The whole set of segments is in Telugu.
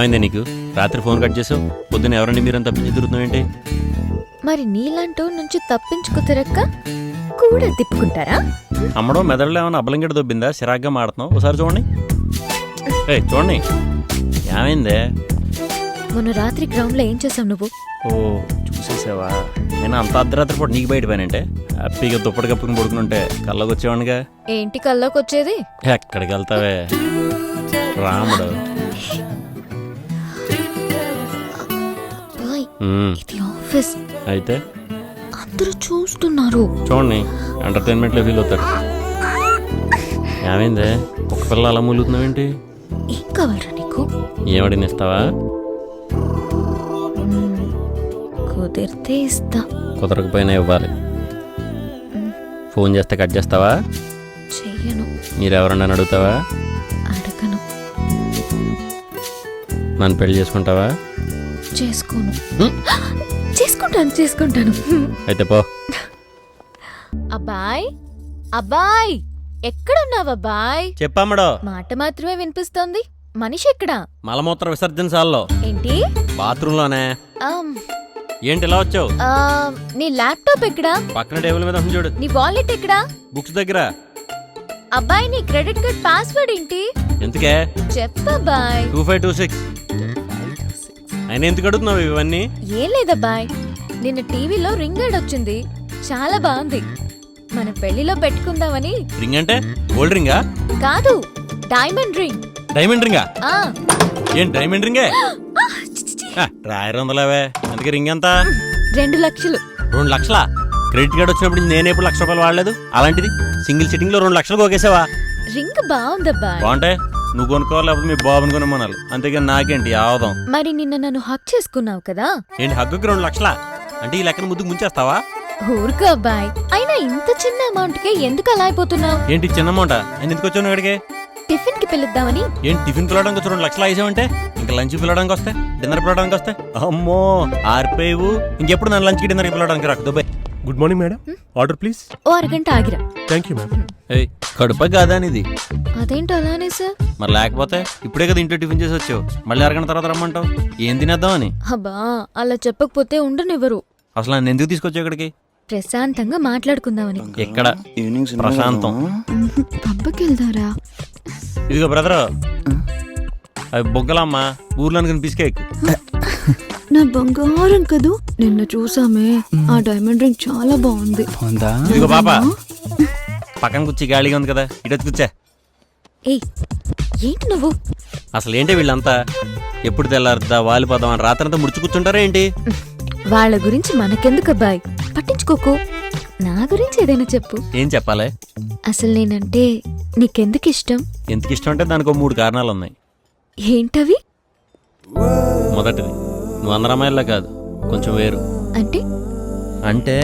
ఏమైంది నీకు? రాత్రి ఫోన్ కట్ చేసావు, పొద్దున్న ఎవరండి మీరంతా తప్పించి తిరుగుతున్నావు ఏంటి? మరి నీలాంటో నుంచి తప్పించుకు తిరక్క కూడా తిప్పుకుంటారా? అమ్మడో మెదడులో ఏమైనా అబ్బలంగడి దొబ్బిందా? సిరాగ్గా మాడుతున్నావు, ఒకసారి చూడండి. చూడండి ఏమైందే? మొన్న రాత్రి గ్రౌండ్ లో ఏం చేసావు నువ్వు? ఓ చూసేసావా? నేను అంత అర్ధరాత్రి పూట నీకు బయట పోయానంటే హ్యాపీగా దుప్పటి కప్పుకుని పడుకునుంటే కళ్ళకి వచ్చేవాడిగా. ఏంటి కల్లోకి వచ్చేది? ఎక్కడికి వెళ్తావే రాముడు? ఇది ఆఫీస్ అయితే అందరూ చూస్తున్నారు. చూడండి ఎంటర్టైన్మెంట్ లో ఫీల్ అవుతారు. ఏమైందే ఒక పిల్ల అలా మూలుగుతున్నావేంటి? ఏం కావాలరా నీకు? ఏమడిని ఇస్తావా? కుదిరితే ఇస్తా, కుదరకపోయినా ఇవ్వాలి. ఫోన్ చేస్తే కట్ చేస్తావా? చెయ్యను. మీరెవరన్నా అడుగుతావా? అడగను. నన్ను పెళ్లి చేసుకుంటావా? చేసుకోను. చేసుకుంటాను. అయితే పో. అబ్బాయ్ అబ్బాయ్ ఎక్కడున్నావు అబ్బాయ్? చెప్పమ్మడో. మాట మాత్రమే వినిపిస్తోంది, మనిషి ఎక్కడా? మలమూత్ర విసర్జనశాలలో. ఏంటి? బాత్రూమ్ లోనే. ఏంటి ఇలా వచ్చావు? నీ ల్యాప్టాప్ ఎక్కడా? పక్కన టేబుల్ మీద ఉంది చూడు. నీ వాలెట్ ఎక్కడా? బుక్స్ దగ్గర. అబ్బాయి నీ క్రెడిట్ కార్డ్ పాస్వర్డ్ ఏంటి? ఎందుకే? చెప్పబ్బాయ్. 2526. ఆయన ఎందుకు అడుగుతున్నావు ఇవన్నీ? ఏం లేదబ్బాయ్, నిన్న టీవీలో రింగ్ యాడ్ వచ్చింది, చాలా బాగుంది. మన పెళ్లిలో పెట్టుకుందామని. రింగ్ అంటే గోల్డ్ రింగా? కాదు, డైమండ్ రింగ్. డైమండ్ రింగా? ఆ ఏం డైమండ్ రింగే? 200 అందుకే రింగ్ ఎంత? 2 లక్షలు. 2 లక్షలా? క్రెడిట్ కార్డ్ వచ్చినప్పుడు నేను ఎప్పుడు ₹1,00,000 వాడలేదు. అలాంటిది సింగిల్ సిట్టింగ్ లో 2 లక్షలు కోకేసావా? రింగ్ బాగుందబ్బాయ్. బాగుంటే నువ్వు కొనుక్కోవాలి, లేకపోతే మీ బాబుని కొనుమనాలి. అంతేగాని నాకేంటి ఆవదం. మరి నిన్న నన్ను హక్ చేసుకున్నావు కదా? ఏంటి హగ్గుకి 2 లక్షలా? అంటే ఈ లెక్కన ముద్దుకు ముంచేస్తావా? ఊరుకో అబ్బాయ్, అయినా ఇంత చిన్న అమౌంట్ కే ఎందుకు అలా అయిపోతున్నావు? ఏంటి చిన్న అమౌంట్? ఆయన ఎందుకు వచ్చాను ఇక్కడికి? టిఫిన్ కి పిలుద్దామని. ఏంటి టిఫిన్ పిలవడానికి వచ్చి 2 లక్షలు వేసావంటే ఇంకా లంచ్ పిలవడానికి వస్తే, డిన్నర్ పిలవడానికి వస్తే అమ్మో ఆర్పేవు. ఇంకెప్పుడు నన్ను లంచ్కి డిన్నర్కి పిలవడానికి రాకు. Dubai. Good morning madam, order please. ఓ అరగంట ఆగిరా. Thank you ma'am. కడుప కాదా ఇది? అదేంటో అలానే సార్. మరి లేకపోతే ఇప్పుడే కదా ఇంట్లో టిఫిన్ చేసి వచ్చావు, మళ్ళీ అరగంట తర్వాత రమ్మంటావు. ఏం తినేద్దామని? అబ్బా అలా చెప్పకపోతే ఉండనివ్వరు. అసలు నన్ను ఎందుకు తీసుకొచ్చావు ఇక్కడికి? ప్రశాంతంగా మాట్లాడుకుందామని. ఎక్కడ ప్రశాంతం? పబ్బకి వెళ్దారా? ఇదిగో బ్రదర్, అవి బొగ్గలమ్మా, ఊర్లోనికి పిసికేక్. నా బంగారం కదూ, నిన్న చూసామే, ఆ డైమండ్ రింగ్ చాలా బాగుంది. ఇదిగో పాప, పక్కన కూర్చి గాలిగా ఉంది కదా, ఇటు కూర్చా. ఏయ్ ఏంటి నువ్వు? అసలు ఏంటి వీళ్ళంతా ఎప్పుడు తెల్లారుద్దా వాలిపోదాం అని రాత్రంతా ముడుచు కూర్చుంటారా ఏంటి? వాళ్ళ గురించి మనకెందుకు అబ్బాయి, పట్టించుకోకు. నా గురించి ఏదైనా చెప్పు. ఏం చెప్పాలి? అసలు నేనంటే నీకెందుకు ఇష్టం? ఎందుకు ఇష్టం అంటే దానికి 3 కారణాలు ఉన్నాయి. ఏంటవి? మొదటిది, నువ్వు అందరు అమ్మాయిల్లా కాదు, కొంచెం వేరు. అంటే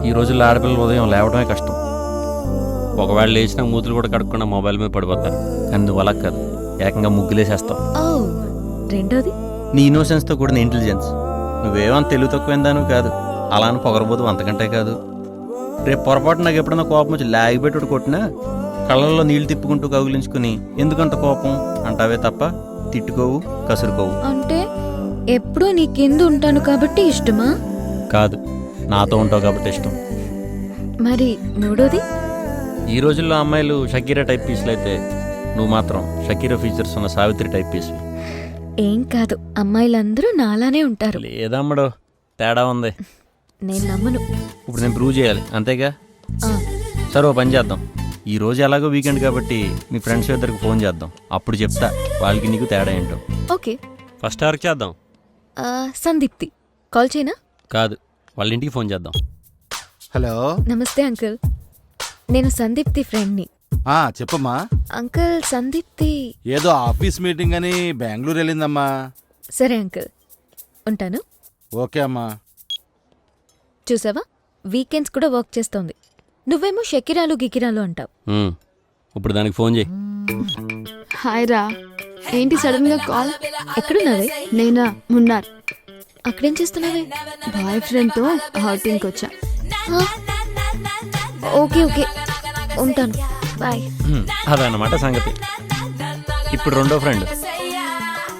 ఈ రోజుల్లో ఆడపిల్లలు ఉదయం లేవడమే కష్టం. ఒకవేళ లేచిన మూతులు కూడా కడుక్కున్న మొబైల్ మీద పడిపోతారు. కానీ నువ్వు అలా కాదు, ఏకంగా ముగ్గులేసేస్తావు. రెండోది, నీ ఇన్నోసెన్స్తో కూడిన ఇంటెలిజెన్స్. నువ్వేమంత తెలివి తక్కువైందాను కాదు, అలా అని పొగరబోదు అంతకంటే కాదు. రేపు పొరపాటు నాకు ఎప్పుడన్నా కోపం వచ్చి లాగిపెట్టుడు కొట్టినా కళ్ళల్లో నీళ్లు తిప్పుకుంటూ కౌగిలించుకుని ఎందుకంత కోపం అంటావే తప్ప తిట్టుకోవు, కసురుకోవు. అంటే ఎప్పుడూ నీ కింద ఉంటాను కాబట్టి ఇష్టమా? కాదు, నాతో ఉంటావు కాబట్టి ఇష్టం. మరి మూడోది? ఈ రోజుల్లో అమ్మాయిలు షకీరా టైప్ పీసులు అయితే నువ్వు మాత్రం షకీరా ఫీచర్స్ ఉన్న సావిత్రి టైప్ పీసు. ఏం కాదు, అమ్మాయిలందరూ నాలానే ఉంటారు. లేదమ్మడో, తేడా ఉంది. నేను నమ్మను. ఇప్పుడు నేను ప్రూవ్ చేయాలి, అంతేగా? సరే ఓ పని చేద్దాం, ఈ రోజు ఎలాగో వీకెండ్ కాబట్టి మీ ఫ్రెండ్స్ ఇద్దరికి ఫోన్ చేద్దాం. అప్పుడు చెప్తా వాళ్ళకి నీకు తేడా ఏంటో. ఓకే, ఫస్ట్ ఎవరికి చేద్దాం? సందీప్తి. కాల్ చేయనా? కాదు, వాళ్ళ ఇంటికి ఫోన్ చేద్దాం. హలో, నమస్తే అంకుల్, నేను సందీప్తి ఫ్రెండ్ని. చెప్పమ్మా. అంకుల్, సందీప్తి ఏదో ఆఫీస్ మీటింగ్ అని బెంగళూరు వెళ్ళిందమ్మా. సరే అంకుల్, ఉంటాను. ఓకే అమ్మా. చూసావా, వీకెండ్స్ కూడా వర్క్ చేస్తోంది. నువ్వేమో షకిరాలు గికిరాలు అంటావు. ఇప్పుడు దానికి ఫోన్ చేయి. హాయ్ రా, ఏంటి సడన్ గా కాల్? ఎక్కడున్నావే? నేనా, మున్నార్. అక్కడేం చేస్తున్నావే? బాయ్ ఫ్రెండ్ తో ఔటింగ్ వచ్చా. ఓకే ఓకే, ఉంటాను, బాయ్. అదన్నమాట సంగతి. ఇప్పుడు రెండో ఫ్రెండ్.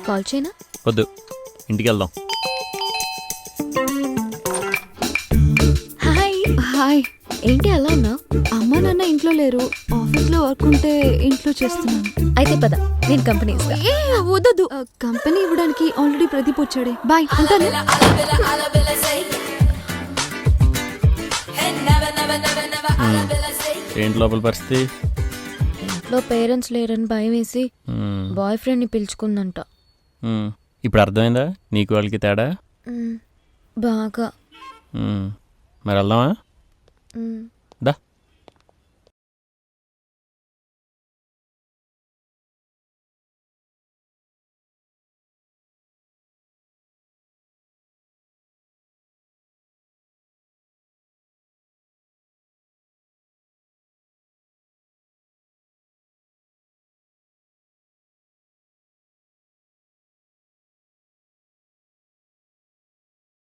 కాల్ చేయనా? వద్దు, ఇంటికి వెళ్దాం. హాయ్. హాయ్. ఏంటి అలా ఉన్నావు? అమ్మ నాన్న ఇంట్లో లేరు, ఆఫీస్లో వర్క్ ఉంటే ఇంట్లో చేస్తున్నాను. అయితే పద, నేను కంపెనీ ఇస్తా. ఏ వద్దదు, కంపెనీ ఇవ్వడానికి ఆల్రెడీ ప్రదీప్ వచ్చాడే. బాయ్, ఉంటాను. ఏంటి లోపల పరిస్థితి? ఇంట్లో పేరెంట్స్ లేరని భయం వేసి మ్మ్. బాయ్ ఫ్రెండ్ని పిలుచుకుందంట. మ్మ్. ఇప్పుడు అర్థమైందా నీకు వాళ్ళకి తేడా? మ్, బాగా. మరి వెళ్దామా? మ్.